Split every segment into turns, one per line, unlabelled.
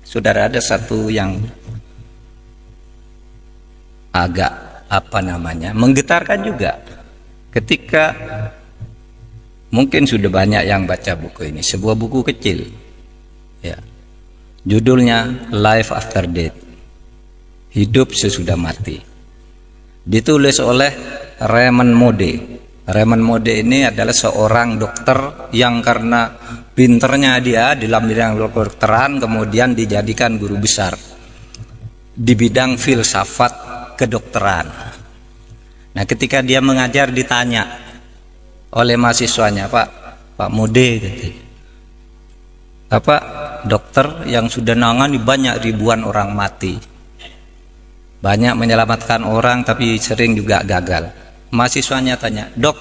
Saudara, ada satu yang agak menggetarkan juga ketika mungkin sudah banyak yang baca buku ini, sebuah buku kecil ya, judulnya Life After Death, hidup sesudah mati, ditulis oleh Raymond Moody. Raymond Moody ini adalah seorang dokter yang karena pinternya dia dalam bidang kedokteran kemudian dijadikan guru besar di bidang filsafat kedokteran. Nah, ketika dia mengajar ditanya oleh mahasiswanya, Pak Moody, Bapak dokter yang sudah nangani banyak ribuan orang mati, banyak menyelamatkan orang tapi sering juga gagal. Mahasiswanya tanya, Dok,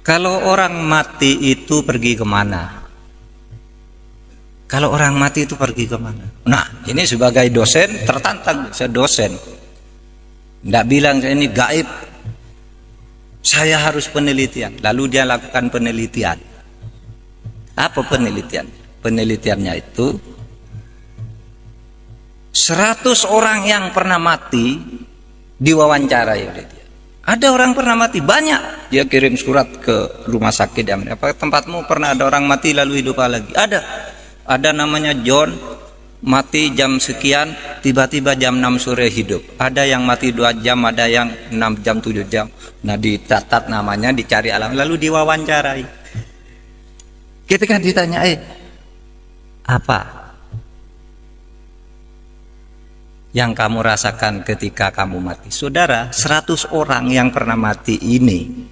kalau orang mati itu pergi kemana? Kalau orang mati itu pergi kemana? Nah, ini sebagai dosen tertantang, saya dosen. Tidak bilang saya ini gaib, saya harus penelitian. Lalu dia lakukan penelitian. Apa penelitian? Penelitiannya itu 100 orang yang pernah mati diwawancarai oleh dia. Ada orang pernah mati banyak, dia kirim surat ke rumah sakit. Apa tempatmu pernah ada orang mati lalu hidup lagi? Ada namanya John, mati jam sekian, tiba-tiba jam 6 sore hidup. Ada yang mati 2 jam, ada yang 6 jam, 7 jam. Nah, dicatat namanya, dicari alam, lalu diwawancarai. Ketika ditanya, apa yang kamu rasakan ketika kamu mati? Saudara, 100 orang yang pernah mati ini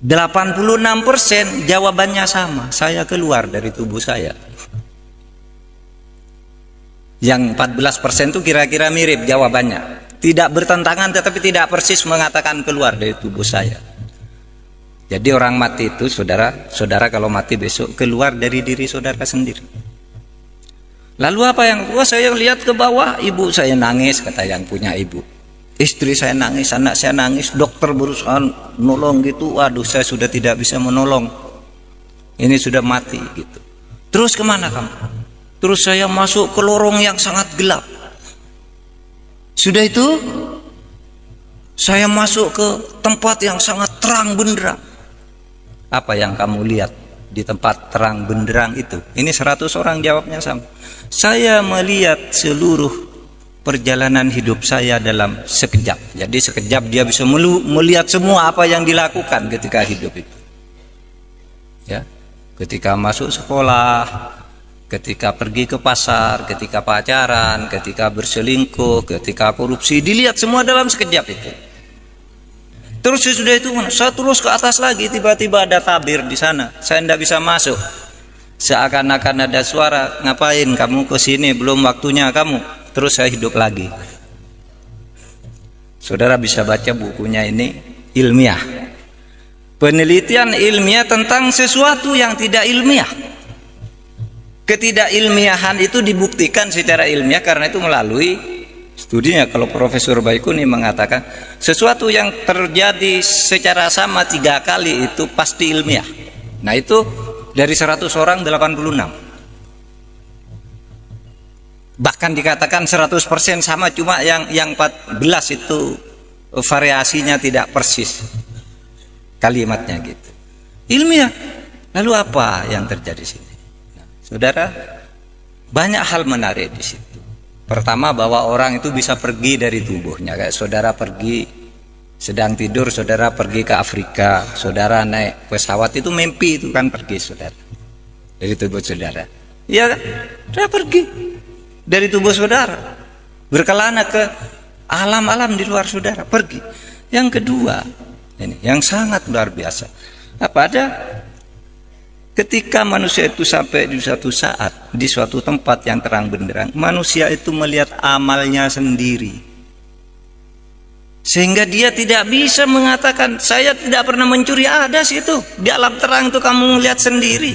86% jawabannya sama, saya keluar dari tubuh saya. Yang 14% itu kira-kira mirip jawabannya, tidak bertentangan tetapi tidak persis mengatakan keluar dari tubuh saya. Jadi orang mati itu, saudara kalau mati besok keluar dari diri saudara sendiri. Lalu apa yang saya lihat ke bawah, ibu saya nangis, kata yang punya ibu. Istri saya nangis, anak saya nangis, dokter berusaha nolong gitu. Waduh, saya sudah tidak bisa menolong. Ini sudah mati gitu. Terus kemana kamu? Terus saya masuk ke lorong yang sangat gelap. Sudah itu saya masuk ke tempat yang sangat terang benderang. Apa yang kamu lihat di tempat terang benderang itu? Ini 100 orang jawabnya sama. Saya melihat seluruh perjalanan hidup saya dalam sekejap. Jadi sekejap dia bisa melihat semua apa yang dilakukan ketika hidup itu. Ya, ketika masuk sekolah, ketika pergi ke pasar, ketika pacaran, ketika berselingkuh, ketika korupsi, dilihat semua dalam sekejap itu. Terus sesudah itu saya terus ke atas lagi, tiba-tiba ada tabir di sana. Saya tidak bisa masuk. Seakan-akan ada suara, ngapain kamu ke sini, belum waktunya kamu. Terus saya hidup lagi. Saudara bisa baca bukunya, ini ilmiah. Penelitian ilmiah tentang sesuatu yang tidak ilmiah. Ketidakilmiahan itu dibuktikan secara ilmiah karena itu melalui studinya. Kalau Profesor Baikuni mengatakan sesuatu yang terjadi secara sama 3 kali itu pasti ilmiah. Nah, itu dari 100 orang 86. Bahkan dikatakan 100% sama, cuma yang 14 itu variasinya tidak persis kalimatnya gitu. Ilmiah. Lalu apa yang terjadi di sini? Nah, saudara, banyak hal menarik di situ. Pertama, bahwa orang itu bisa pergi dari tubuhnya. Kayak saudara pergi sedang tidur, saudara pergi ke Afrika, saudara naik pesawat, itu mimpi, itu kan pergi saudara dari tubuh saudara. Iya kan? Saudara pergi dari tubuh saudara, berkelana ke alam-alam di luar saudara, pergi. Yang kedua, ini yang sangat luar biasa. Apa ada? Ketika manusia itu sampai di suatu saat, di suatu tempat yang terang benderang, manusia itu melihat amalnya sendiri. Sehingga dia tidak bisa mengatakan, saya tidak pernah mencuri. Ada sih itu, di alam terang itu kamu melihat sendiri.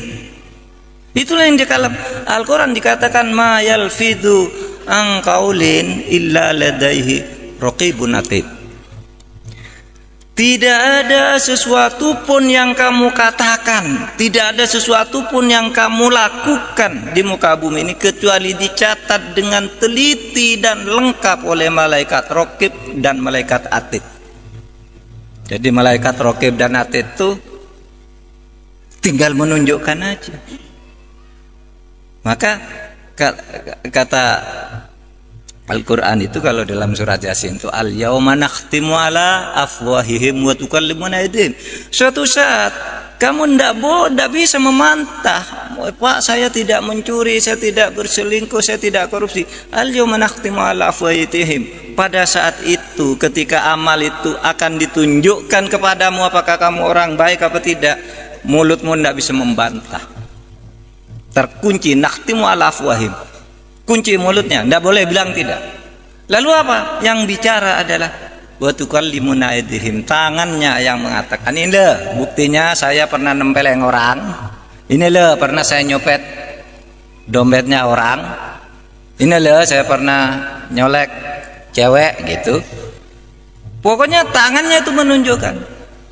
Itulah yang di dalam Al-Quran dikatakan, ma yalfidhu an qaulin illa ladaihi raqibun atid. Tidak ada sesuatu pun yang kamu katakan, tidak ada sesuatu pun yang kamu lakukan di muka bumi ini kecuali dicatat dengan teliti dan lengkap oleh malaikat Raqib dan malaikat Atid. Jadi malaikat Raqib dan Atid itu tinggal menunjukkan aja. Maka kata Al-Quran itu kalau dalam surat Yasin itu al-yauma nakhtimu ala afwahihim wa tukallimuna aydihim. Suatu saat kamu tidak bisa memantah, Pak, saya tidak mencuri, saya tidak berselingkuh, saya tidak korupsi. Al-yauma nakhtimu ala afwahihim. Pada saat itu ketika amal itu akan ditunjukkan kepadamu apakah kamu orang baik apa tidak, mulutmu tidak bisa membantah. Terkunci, nakhtimu ala afwahihim. Kunci mulutnya, tidak boleh bilang tidak. Lalu apa? Yang bicara adalah wa tukallimuna aydihim, tangannya yang mengatakan, ini loh buktinya saya pernah nempeleng orang, ini loh pernah saya nyopet dompetnya orang, ini loh saya pernah nyolek cewek gitu. Pokoknya tangannya itu menunjukkan.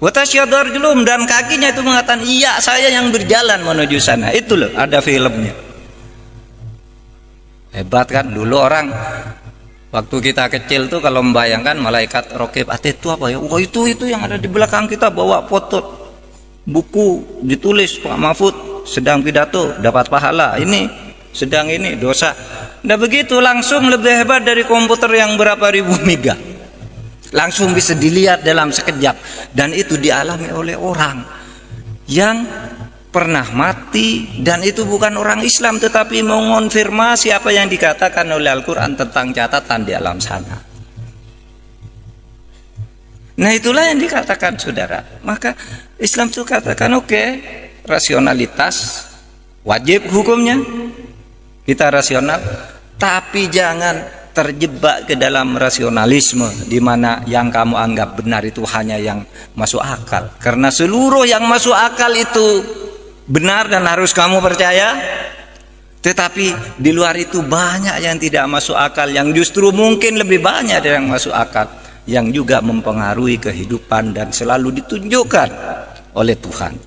Wa tasyhadu arjuluhum, dan kakinya itu mengatakan iya saya yang berjalan menuju sana. Itu loh ada filmnya. Hebat kan dulu orang waktu kita kecil tuh kalau membayangkan malaikat Raqib Atid itu apa ya? Oh itu yang ada di belakang kita bawa foto buku ditulis Pak Mahfud sedang pidato dapat pahala, ini sedang ini dosa. Nah begitu langsung lebih hebat dari komputer yang berapa ribu mega. Langsung bisa dilihat dalam sekejap, dan itu dialami oleh orang yang pernah mati, dan itu bukan orang Islam tetapi mengonfirmasi apa yang dikatakan oleh Al-Quran tentang catatan di alam sana. Nah itulah yang dikatakan saudara. Maka Islam itu katakan oke, rasionalitas wajib hukumnya, kita rasional, tapi jangan terjebak ke dalam rasionalisme di mana yang kamu anggap benar itu hanya yang masuk akal, karena seluruh yang masuk akal itu benar dan harus kamu percaya. Tetapi di luar itu banyak yang tidak masuk akal, yang justru mungkin lebih banyak dari yang masuk akal, yang juga mempengaruhi kehidupan dan selalu ditunjukkan oleh Tuhan.